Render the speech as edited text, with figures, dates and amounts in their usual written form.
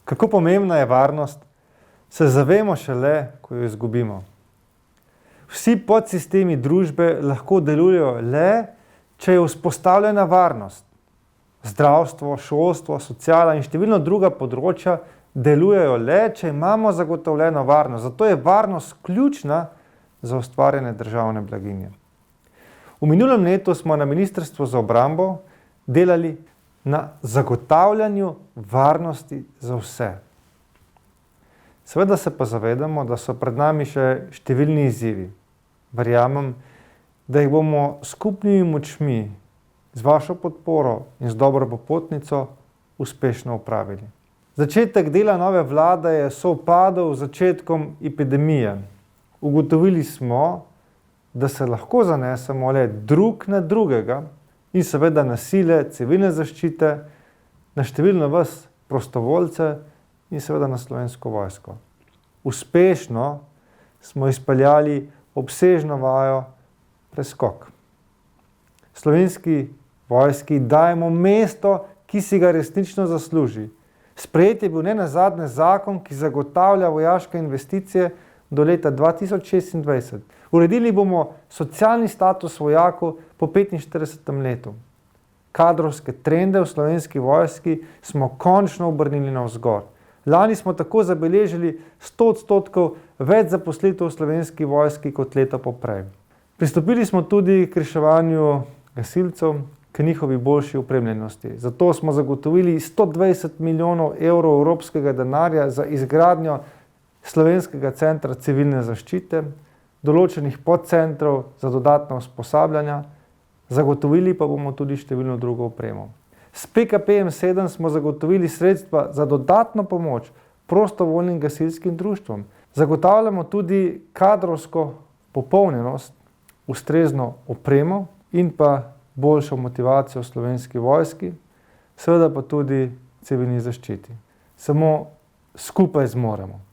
Kako pomembna je varnost, se zavemo šele, ko jo izgubimo. Vsi podsistemi družbe lahko delujejo le, če je vzpostavljena varnost. Zdravstvo, šolstvo, sociala in številna druga področja delujejo le, če imamo zagotovljeno varnost. Zato je varnost ključna za ustvarjanje državne blaginje. V minulem letu smo na Ministrstvu za obrambo delali na zagotavljanju varnosti za vse. Seveda se pa zavedamo, da so pred nami še številni izzivi. Verjamem, da jih bomo s skupnimi močmi, z vašo podporo in z dobro popotnico uspešno opravili. Začetek dela nove vlade je sovpadal z začetkom epidemije. Ugotovili smo, da se lahko zanesemo le drug na drugega in seveda na sile civilne zaščite, na številne vas prostovoljce in seveda na Slovensko vojsko. Uspešno smo izpeljali obsežno vajo Preskok. Slovenski vojski dajemo mesto, ki si ga resnično zasluži. Sprejet je bil nenazadnje zakon, ki zagotavlja vojaške investicije do leta 2026. Uredili bomo socialni status vojakov po 45. letu. Kadrovske trende v Slovenski vojski smo končno obrnili navzgor. Lani smo tako zabeležili 100% več zaposlitev v Slovenski vojski kot leto poprej. Pristopili smo tudi k reševanju gasilcev, k njihovi boljši opremljenosti. Zato smo zagotovili 120 milijonov evrov evropskega denarja za izgradnjo Slovenskega centra civilne zaščite, določenih podcentrov za dodatna usposabljanja, zagotovili pa bomo tudi številno drugo opremo. S PKP-7 smo zagotovili sredstva za dodatno pomoč prostovoljnim gasilskim društvom. Zagotavljamo tudi kadrovsko popolnjenost, ustrezno opremo in pa boljšo motivacijo v Slovenski vojski, seveda pa tudi civilni zaščiti. Samo skupaj zmoremo.